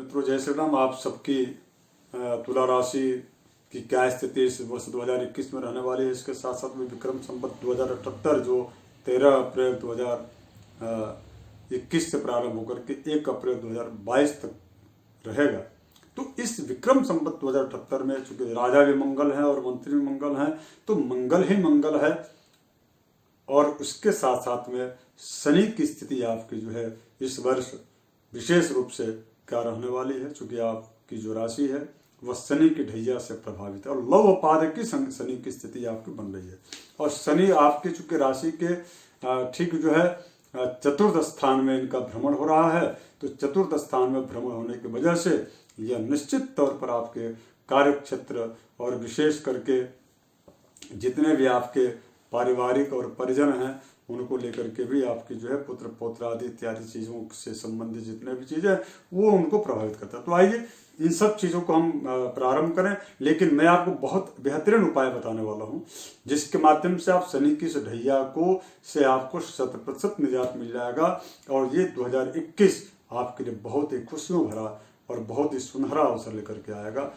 मित्रों, जय श्री राम। आप सबकी तुला राशि की क्या स्थिति इस वर्ष 2021 में रहने वाली है, इसके साथ साथ में विक्रम संवत 2078 जो 13 अप्रैल 2021 से प्रारंभ होकर के 1 अप्रैल 2022 तक रहेगा। तो इस विक्रम संवत 2078 में चूंकि राजा भी मंगल है और मंत्री भी मंगल हैं, तो मंगल ही मंगल है। और उसके साथ साथ में शनि की स्थिति आपकी जो है इस वर्ष विशेष रूप से क्या रहने वाली है, चूंकि आपकी जो राशि है वह शनि की ढैया से प्रभावित है और लव पाद की शनि की स्थिति आपकी बन रही है। और शनि आपके चूंकि राशि के ठीक जो है चतुर्थ स्थान में इनका भ्रमण हो रहा है, तो चतुर्थ स्थान में भ्रमण होने की वजह से यह निश्चित तौर पर आपके कार्य क्षेत्र और विशेष करके जितने भी आपके पारिवारिक और परिजन हैं उनको लेकर के भी आपकी जो है पुत्र पौत्र आदि इत्यादि चीज़ों से संबंधित जितने भी चीज़ें वो उनको प्रभावित करता है। तो आइए इन सब चीज़ों को हम प्रारंभ करें, लेकिन मैं आपको बहुत बेहतरीन उपाय बताने वाला हूं जिसके माध्यम से आप शनि की इस ढैया को से आपको 100% निजात मिल जाएगा। और ये 2021 आपके लिए बहुत ही खुशियों भरा और बहुत ही सुनहरा अवसर लेकर के आएगा।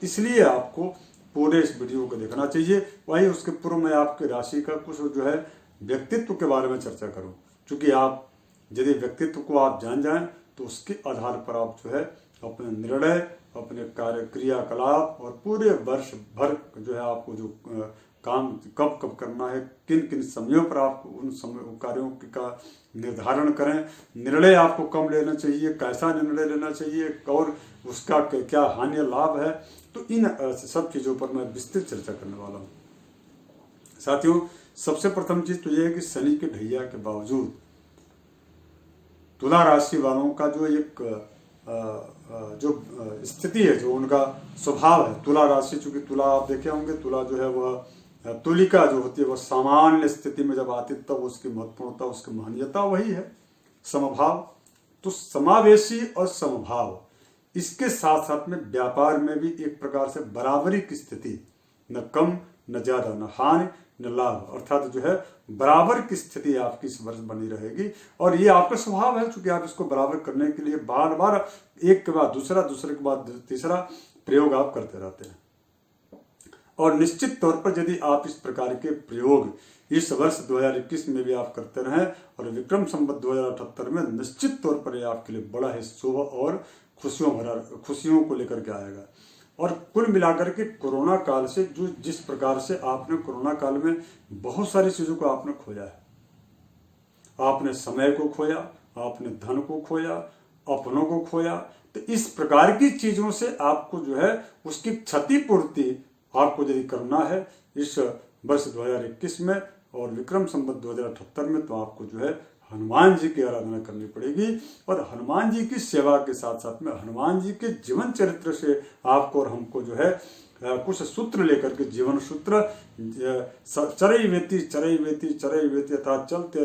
इसलिए आपको पूरे इस वीडियो को देखना चाहिए। वही उसके पूर्व में आपकी राशि का कुछ जो है व्यक्तित्व के बारे में चर्चा करूं, क्योंकि आप यदि व्यक्तित्व को आप जान जाएं तो उसके आधार पर आप जो है अपने निर्णय, अपने कार्य क्रियाकलाप और पूरे वर्ष भर जो है आपको जो काम कब कब करना है, किन किन समयों पर आप उन समय कार्यों का निर्धारण करें। निर्णय आपको कम लेना चाहिए, कैसा निर्णय लेना चाहिए और उसका क्या हानि लाभ है, तो इन सब चीज़ों पर मैं विस्तृत चर्चा करने वाला हूँ। साथियों, सबसे प्रथम चीज तो यह है कि शनि के ढैया के बावजूद तुला राशि वालों का जो एक जो स्थिति है, जो उनका स्वभाव है, तुला राशि चूंकि तुला आप देखे होंगे, तुला जो है वह तुलिका जो होती है वह सामान्य स्थिति में जब आती तब उसकी महत्वपूर्णता, उसकी महनीयता वही है समभाव। तो समावेशी और समभाव, इसके साथ साथ में व्यापार में भी एक प्रकार से बराबरी की स्थिति, न कम न ज्यादा, न हानि न लाभ, अर्थात जो है बराबर की स्थिति आपकी इस वर्ष बनी रहेगी। और ये आपका स्वभाव है, चूंकि आप इसको बराबर करने के लिए बार बार एक के बाद दूसरा, दूसरे के बाद तीसरा प्रयोग आप करते रहते हैं। और निश्चित तौर पर यदि आप इस प्रकार के प्रयोग इस वर्ष 2021 में भी आप करते रहें और विक्रम संवत 2078 में निश्चित तौर पर यह आपके लिए बड़ा ही शुभ और खुशियों को लेकर के आएगा। और कुल मिलाकर के कोरोना काल से जो जिस प्रकार से आपने कोरोना काल में बहुत सारी चीज़ों को आपने खोया है, आपने समय को खोया, आपने धन को खोया, अपनों को खोया, तो इस प्रकार की चीज़ों से आपको जो है उसकी क्षतिपूर्ति आपको यदि करना है इस वर्ष 2021 में और विक्रम संवत 2078 में, तो आपको जो है हनुमान जी की आराधना करनी पड़ेगी। और हनुमान जी की सेवा के साथ साथ में हनुमान जी के जीवन चरित्र से आपको और हमको जो है कुछ सूत्र लेकर के, जीवन सूत्र, चरैवेति चरैवेति चरैवेति, अर्थात चलते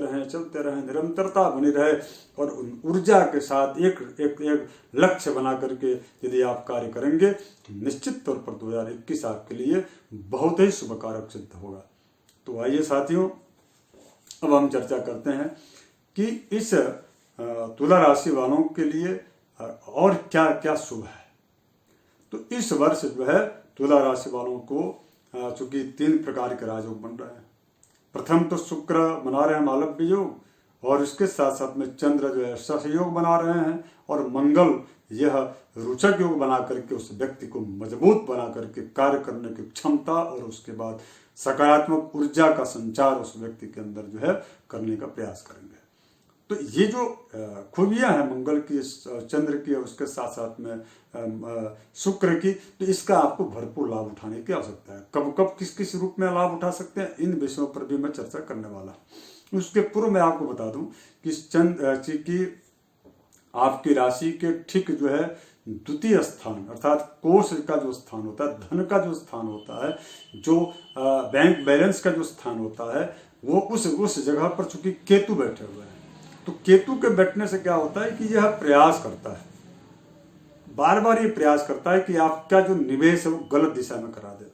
रहें, निरंतरता बनी रहे और ऊर्जा के साथ एक एक एक लक्ष्य बना करके यदि आप कार्य करेंगे तो निश्चित तौर पर 2021 आपके लिए बहुत ही शुभकारक सिद्ध होगा। तो आइए साथियों, अब हम चर्चा करते हैं कि इस तुला राशि वालों के लिए और क्या क्या शुभ है। तो इस वर्ष जो है तुला राशि वालों को चूंकि 3 प्रकार के राजयोग बन रहे हैं। प्रथम तो शुक्र बना रहे हैं मालव्य योग, और इसके साथ साथ में चंद्र जो है सहयोग बना रहे हैं, और मंगल यह रोचक योग बना करके उस व्यक्ति को मजबूत बना करके कार्य करने की क्षमता और उसके बाद सकारात्मक ऊर्जा का संचार उस व्यक्ति के अंदर जो है करने का प्रयास करेंगे। तो ये जो खूबियां हैं मंगल की, चंद्र की, और उसके साथ साथ में शुक्र की, तो इसका आपको भरपूर लाभ उठाने की आवश्यकता है। कब कब किस किस रूप में लाभ उठा सकते हैं, इन विषयों पर भी मैं चर्चा करने वाला हूँ। उसके पूर्व मैं आपको बता दूं कि चंद्र की आपकी राशि के ठीक जो है द्वितीय स्थान, अर्थात कोष का जो स्थान होता है, धन का जो स्थान होता है, जो बैंक बैलेंस का जो स्थान होता है, वो उस जगह पर चूंकि केतु बैठे हुए हैं। तो केतु के बैठने से क्या होता है कि यह प्रयास करता है, बार बार ये प्रयास करता है कि आपका जो निवेश है वो गलत दिशा में करा दे।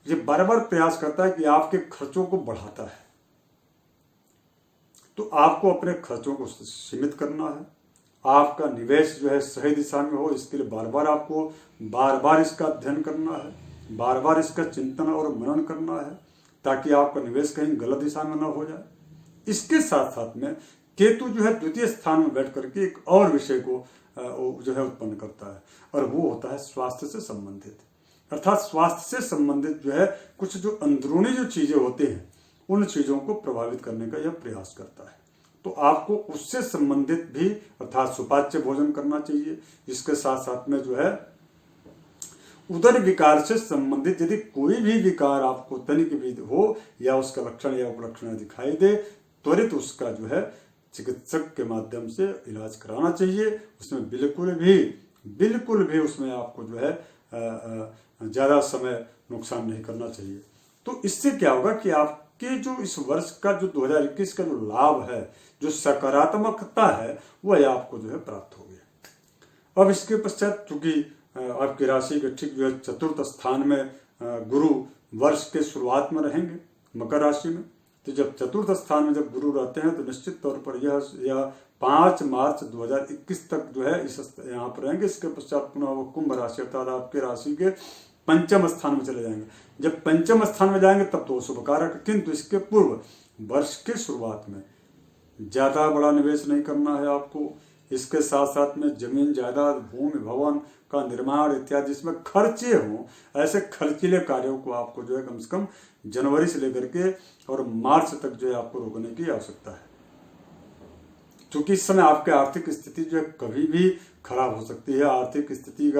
ये बार बार प्रयास करता है कि आपके खर्चों को बढ़ाता है। तो आपको अपने खर्चों को सीमित करना है, आपका निवेश जो है सही दिशा में हो, इसके लिए बार बार इसका अध्ययन करना है, बार बार इसका चिंतन और मनन करना है, ताकि आपका निवेश कहीं गलत दिशा में न हो जाए। इसके साथ साथ में केतु जो है द्वितीय स्थान में बैठ करके एक और विषय को जो है उत्पन्न करता है, और वो होता है स्वास्थ्य से संबंधित। अर्थात स्वास्थ्य से संबंधित जो है कुछ जो अंदरूनी जो चीजें होते हैं, उन चीजों को प्रभावित करने का यह प्रयास करता है। तो आपको उससे संबंधित भी अर्थात सुपाच्य भोजन करना चाहिए। इसके साथ साथ में जो है उदर विकार से संबंधित यदि कोई भी विकार आपको तनिक भी हो या उसका लक्षण या उपलक्षण दिखाई दे, त्वरित उसका जो है चिकित्सक के माध्यम से इलाज कराना चाहिए। उसमें बिल्कुल भी उसमें आपको जो है ज़्यादा समय नुकसान नहीं करना चाहिए। तो इससे क्या होगा कि आपके जो इस वर्ष का जो 2021 का जो लाभ है, जो सकारात्मकता है, वह आपको जो है प्राप्त हो गया। अब इसके पश्चात चूंकि आपकी राशि के ठीक जो है चतुर्थ स्थान में गुरु वर्ष के शुरुआत में रहेंगे मकर राशि में, तो जब चतुर्थ स्थान में जब गुरु रहते हैं तो निश्चित तौर पर यह 5 मार्च 2021 तक जो है इस यहाँ पर रहेंगे। इसके पश्चात पुनः वो कुंभ राशि अर्थात आपके राशि के पंचम स्थान में चले जाएंगे। जब पंचम स्थान में जाएंगे तब तो शुभ कारक, किंतु इसके पूर्व वर्ष के शुरुआत में ज्यादा बड़ा निवेश नहीं करना है आपको। इसके साथ साथ में जमीन जायदाद भूमि भवन का निर्माण इत्यादि जिसमें खर्चे हों, ऐसे खर्चीले कार्यों को आपको जो है कम से कम जनवरी से लेकर के और मार्च तक जो है आपको रोकने की आवश्यकता है, क्योंकि इस समय आपकी आर्थिक स्थिति जो है कभी भी खराब हो सकती है। आर्थिक स्थिति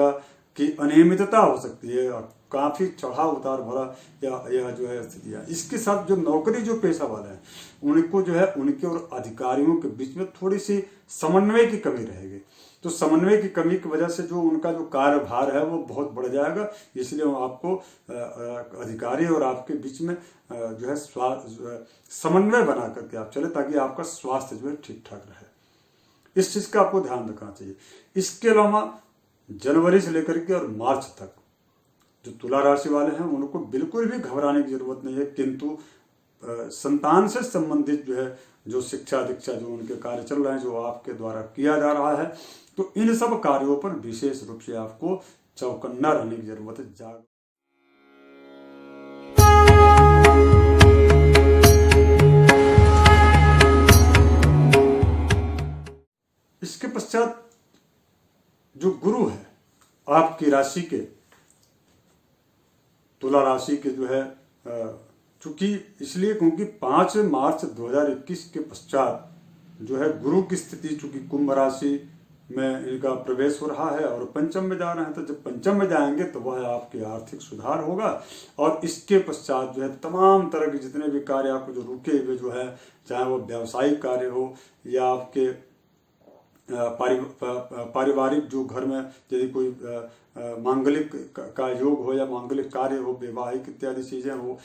की अनियमितता हो सकती है, काफी चढ़ाव उतार भरा यह जो है स्थितियाँ। इसके साथ जो नौकरी जो पेशा वाले हैं उनको जो है उनके और अधिकारियों के बीच में थोड़ी सी समन्वय की कमी रहेगी। तो समन्वय की कमी की वजह से जो उनका जो कार्यभार है वो बहुत बढ़ जाएगा। इसलिए आपको अधिकारी और आपके बीच में जो है समन्वय बना करके आप चले, ताकि आपका स्वास्थ्य जो है ठीक ठाक रहे। इस चीज का आपको ध्यान रखना चाहिए। इसके अलावा जनवरी से लेकर के और मार्च तक जो तुला राशि वाले हैं उनको बिल्कुल भी घबराने की जरूरत नहीं है, किंतु संतान से संबंधित जो है जो शिक्षा दीक्षा जो उनके कार्य चल रहे हैं, जो आपके द्वारा किया जा रहा है, तो इन सब कार्यों पर विशेष रूप से आपको चौकन्ना रहने की जरूरत है। इसके पश्चात जो गुरु है आपकी राशि के तुला राशि के जो है चूंकि इसलिए क्योंकि 5 मार्च 2021 के पश्चात जो है गुरु की स्थिति चूंकि कुंभ राशि में इनका प्रवेश हो रहा है और पंचम में जा रहे हैं, तो जब पंचम में जाएंगे तो वह आपके आर्थिक सुधार होगा। और इसके पश्चात जो है तमाम तरह के जितने भी कार्य आपको जो रुके हुए जो है, चाहे वो व्यावसायिक कार्य हो या आपके पारिवारिक जो घर में यदि कोई मांगलिक का योग हो या मांगलिक कार्य हो, वैवाहिक इत्यादि चीजें हो,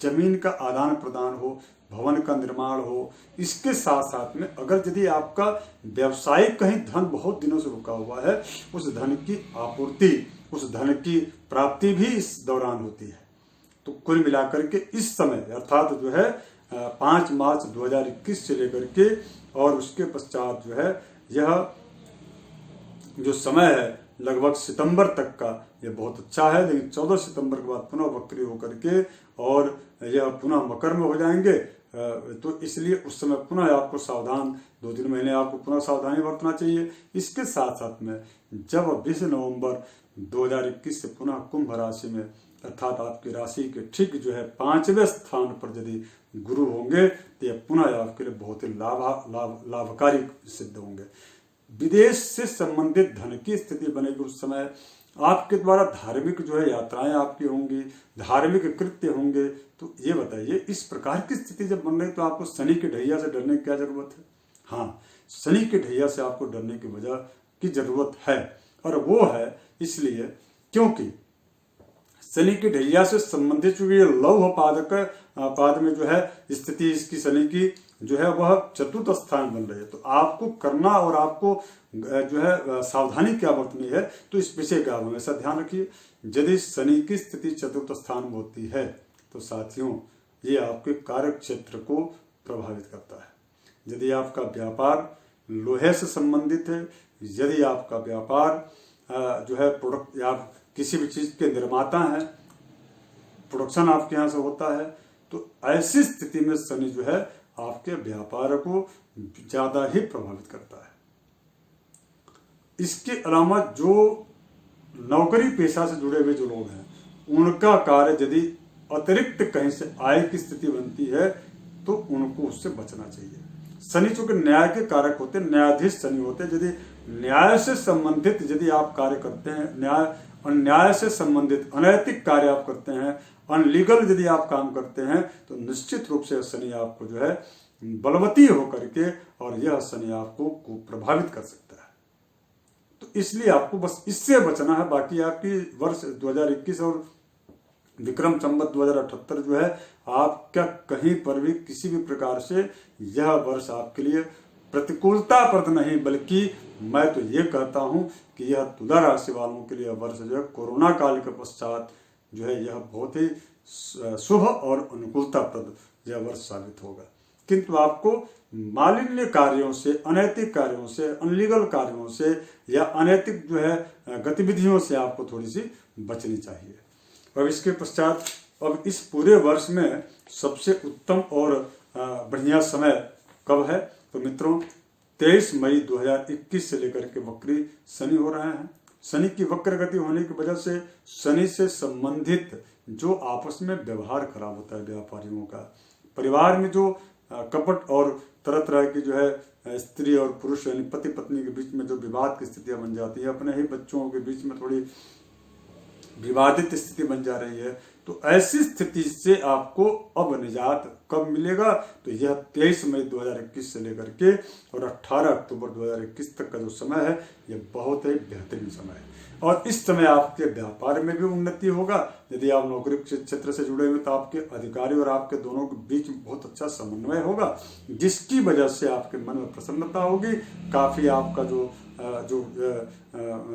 जमीन का आदान प्रदान हो, भवन का निर्माण हो, इसके साथ साथ में अगर यदि आपका व्यवसायिक कहीं धन बहुत दिनों से रुका हुआ है, उस धन की आपूर्ति, उस धन की प्राप्ति भी इस दौरान होती है। तो कुल मिलाकर के इस समय अर्थात जो है 5 मार्च 2021 से लेकर के और उसके पश्चात जो है यह जो समय है लगभग सितंबर तक का यह बहुत अच्छा है, लेकिन 14 सितंबर के बाद पुनः वक्री होकर के और यह पुनः मकर में हो जाएंगे। तो इसलिए उस समय पुनः आपको सावधान 2-3 महीने आपको पुनः सावधानी बरतना चाहिए। इसके साथ साथ में जब 20 नवंबर 2021 से पुनः कुंभ राशि में अर्थात आपकी राशि के ठीक जो है 5वें स्थान पर यदि गुरु होंगे तो यह पुनः आपके लिए बहुत ही लाभकारी सिद्ध होंगे। विदेश से संबंधित धन की स्थिति बनेगी। उस समय आपके द्वारा धार्मिक जो है यात्राएं आपकी होंगी, धार्मिक कृत्य होंगे। तो ये बताइए, इस प्रकार की स्थिति जब बन रही तो आपको शनि की ढैया से डरने की क्या जरूरत है? हाँ, शनि की ढैया से आपको डरने की वजह की जरूरत है, और वो है इसलिए क्योंकि शनि की ढैया से संबंधित जो ये लौह पाद में जो है स्थिति इसकी शनि की जो है वह चतुर्थ स्थान बन रही है। तो आपको करना और आपको जो है सावधानी क्या बरतनी है, तो इस विषय का हमेशा ध्यान रखिए। यदि शनि की स्थिति चतुर्थ स्थान में होती है तो साथियों ये आपके कार्य क्षेत्र को प्रभावित करता है। यदि आपका व्यापार लोहे से संबंधित है, यदि आपका व्यापार जो है प्रोडक्ट या किसी भी चीज़ के निर्माता हैं, प्रोडक्शन आपके यहाँ से होता है, तो ऐसी स्थिति में शनि जो है आपके व्यापार को ज़्यादा ही प्रभावित करता है। इसके अलावा जो नौकरी पेशा से जुड़े हुए जो लोग हैं, उनका कार्य यदि अतिरिक्त कहीं से आय की स्थिति बनती है तो उनको उससे बचना चाहिए। शनि चूंकि न्याय के कारक होते हैं, न्यायाधीश शनि होते हैं, यदि न्याय से संबंधित यदि आप कार्य करते हैं, अन्याय से संबंधित अनैतिक कार्य आप करते हैं, अनलीगल यदि आप काम करते हैं, तो निश्चित रूप से शनि आपको जो है बलवती होकर के और यह शनि आपको प्रभावित कर सकता है। तो इसलिए आपको बस इससे बचना है। बाकी आपकी वर्ष 2021 और विक्रम संवत 2078 जो है आपका कहीं पर भी किसी भी प्रकार से यह वर्ष आपके लिए प्रतिकूलताप्रद नहीं, बल्कि मैं तो ये कहता हूं कि यह तुला राशि वालों के लिए वर्ष जो है कोरोना काल के पश्चात जो है यह बहुत ही शुभ और अनुकूलताप्रद यह वर्ष साबित होगा। किंतु आपको मालिन्य कार्यों से, अनैतिक कार्यों से, अनलीगल कार्यों से या अनैतिक जो है गतिविधियों से आपको थोड़ी सी बचनी चाहिए। अब इसके पश्चात अब इस पूरे वर्ष में सबसे उत्तम और बढ़िया समय कब है? तो मित्रों 23 मई 2021 से लेकर के वक्री शनि हो रहे हैं। शनि की वक्र गति होने की वजह से शनि से संबंधित जो आपस में व्यवहार खराब होता है व्यापारियों का, परिवार में जो कपट और तरह तरह की जो है स्त्री और पुरुष यानी पति पत्नी के बीच में जो विवाद की स्थितियां बन जाती है, अपने ही बच्चों के बीच में थोड़ी विवादित स्थिति बन जा रही है, तो ऐसी स्थिति से आपको अब निजात कब मिलेगा? तो यह 23 मई 2021 से लेकर के और 18 अक्टूबर 2021 तक का जो समय है यह बहुत ही बेहतरीन समय है। और इस समय आपके व्यापार में भी उन्नति होगा। यदि आप नौकरी क्षेत्र से जुड़े हुए तो आपके अधिकारी और आपके दोनों के बीच बहुत अच्छा समन्वय होगा, जिसकी वजह से आपके मन में प्रसन्नता होगी। काफ़ी आपका जो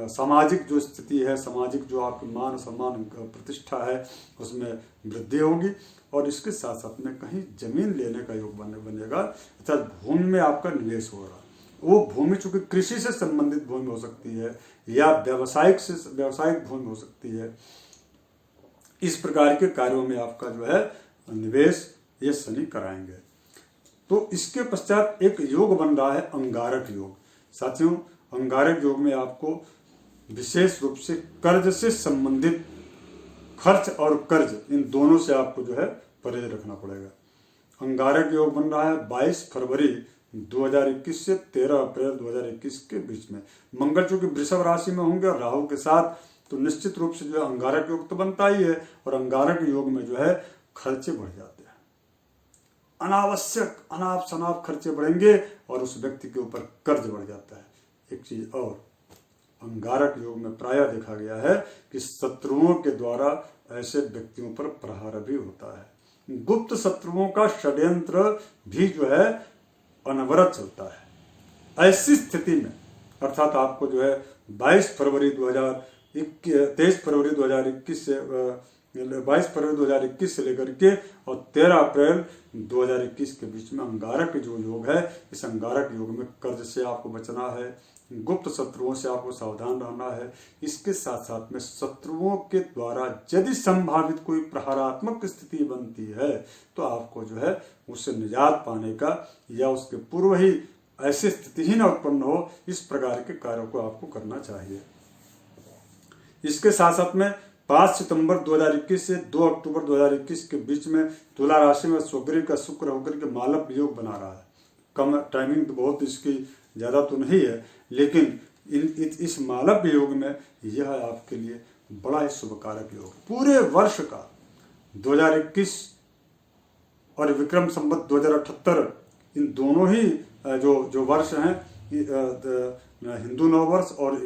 सामाजिक जो स्थिति है, सामाजिक जो आपकी मान सम्मान प्रतिष्ठा है उसमें वृद्धि होगी। और इसके साथ साथ में कहीं जमीन लेने का योग बनेगा, अर्थात भूमि में आपका निवेश होगा। वो भूमि चूंकि कृषि से संबंधित भूमि हो सकती है या व्यावसायिक भूमि हो सकती है, इस प्रकार के कार्यों में आपका जो है निवेश ये शनि कराएंगे। तो इसके पश्चात एक योग बन रहा है अंगारक योग। साथियों, अंगारक योग में आपको विशेष रूप से कर्ज से संबंधित खर्च और कर्ज इन दोनों से आपको जो है परहेज रखना पड़ेगा। अंगारक योग बन रहा है 22 फरवरी 2021 से 13 अप्रैल 2021 के बीच में। मंगल चूंकि वृषभ राशि में होंगे और राहु के साथ, तो निश्चित रूप से जो है अंगारक योग तो बनता ही है। और अंगारक योग में जो है खर्चे बढ़ जाते हैं, अनावश्यक अनाप शनाप खर्चे बढ़ेंगे और उस व्यक्ति के ऊपर कर्ज बढ़ जाता है। एक चीज और, अंगारक योग में प्रायः देखा गया है कि शत्रुओं के द्वारा ऐसे व्यक्तियों पर प्रहार भी होता है। गुप्त शत्रुओं का षड्यंत्र भी जो है अनवरत चलता है। ऐसी स्थिति में अर्थात आपको जो है 23 फरवरी 2021 से लेकर के और 13 अप्रैल 2021 के बीच में अंगारक जो योग है, इस अंगारक योग में कर्ज से आपको बचना है, गुप्त शत्रुओं से आपको सावधान रहना है। इसके साथ साथ में शत्रुओं के द्वारा यदि संभावित कोई प्रहारात्मक स्थिति बनती है तो आपको जो है उससे निजात पाने का या उसके पूर्व ही ऐसी स्थिति ही न उत्पन्न हो, इस प्रकार के कार्यों को आपको करना चाहिए। इसके साथ साथ में 5 सितंबर 2021 से 2 अक्टूबर 2021 के बीच में तुला राशि में स्वग्रह का शुक्र होकर के मालव योग बना रहा है। कम टाइमिंग तो बहुत इसकी ज़्यादा तो नहीं है, लेकिन इस मालव योग में यह आपके लिए बड़ा ही शुभकारक योग। पूरे वर्ष का 2021 और विक्रम संवत 2078 इन दोनों ही जो वर्ष हैं, हिंदू नववर्ष और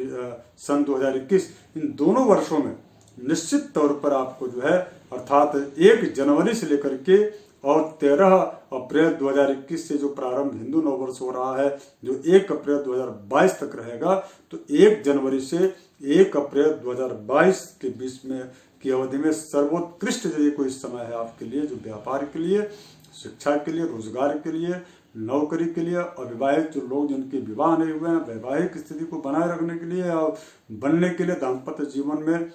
सन 2021, इन दोनों वर्षों में निश्चित तौर पर आपको जो है अर्थात 1 जनवरी से लेकर के और 13 अप्रैल 2021 से जो प्रारंभ हिंदू नववर्ष हो रहा है, जो 1 अप्रैल 2022 तक रहेगा, तो 1 जनवरी से 1 अप्रैल 2022 के बीच में की अवधि में सर्वोत्कृष्ट यदि कोई समय है आपके लिए, जो व्यापार के लिए, शिक्षा के लिए, रोजगार के लिए, नौकरी के लिए, अविवाहित जो लोग जिनके विवाह नहीं हुए हैं वैवाहिक स्थिति को बनाए रखने के लिए और बनने के लिए, दाम्पत्य जीवन में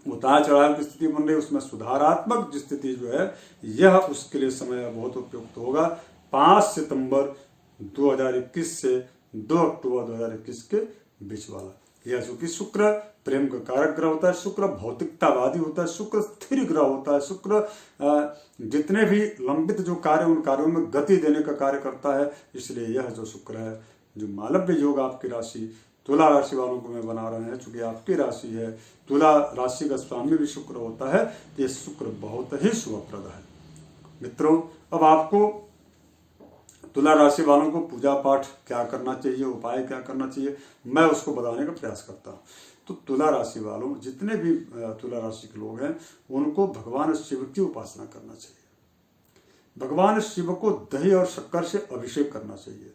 उतार चढ़ाव की स्थिति बन रही है उसमें सुधारात्मक स्थिति जो है यह उसके लिए समय बहुत उपयुक्त होगा। 5 सितंबर 2021 से 2 अक्टूबर 2021 के बीच वाला यह जो कि शुक्र प्रेम का कारक ग्रह होता है, शुक्र भौतिकतावादी होता है, शुक्र स्थिर ग्रह होता है, शुक्र जितने भी लंबित जो कार्य उन कार्यों में गति देने का कार्य करता है। इसलिए यह जो शुक्र है जो मालव्य योग आपकी राशि तुला राशि वालों को मैं बना रहे हैं, चूंकि आपकी राशि है तुला राशि का स्वामी भी शुक्र होता है, ये शुक्र बहुत ही शुभप्रद है। मित्रों, अब आपको तुला राशि वालों को पूजा पाठ क्या करना चाहिए, उपाय क्या करना चाहिए, मैं उसको बताने का प्रयास करता हूँ। तो तुला राशि वालों जितने भी तुला राशि के लोग हैं उनको भगवान शिव की उपासना करना चाहिए। भगवान शिव को दही और शक्कर से अभिषेक करना चाहिए।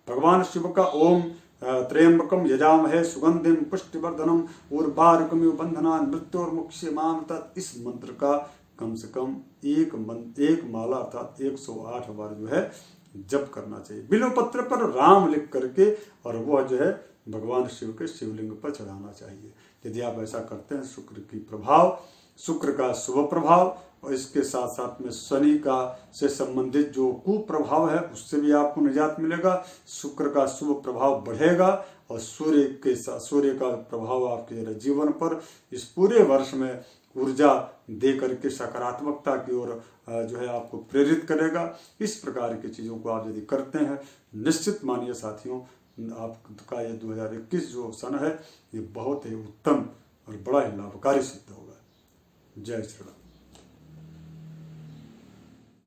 भगवान शिव का ओम त्र्यंबकम यजामहे सुगंधिम पुष्टिवर्धनम उर्वारुकमिव बंधनान् मृत्योर्मुक्षयमामृतात्, इस मंत्र का कम से कम एक माला अर्थात 108 बार जो है जप करना चाहिए। बिल्वपत्र पर राम लिख करके और वह जो है भगवान शिव के शिवलिंग पर चढ़ाना चाहिए। यदि आप ऐसा करते हैं शुक्र की प्रभाव, शुक्र का शुभ प्रभाव और इसके साथ साथ में शनि का से संबंधित जो कुप्रभाव है उससे भी आपको निजात मिलेगा। शुक्र का शुभ प्रभाव बढ़ेगा और सूर्य का प्रभाव आपके जीवन पर इस पूरे वर्ष में ऊर्जा दे करके सकारात्मकता की ओर जो है आपको प्रेरित करेगा। इस प्रकार की चीज़ों को आप यदि करते हैं निश्चित मानिए साथियों आपका ये 2021 जो सन है ये बहुत ही उत्तम और बड़ा ही लाभकारी सिद्ध होगा। जय श्री राम।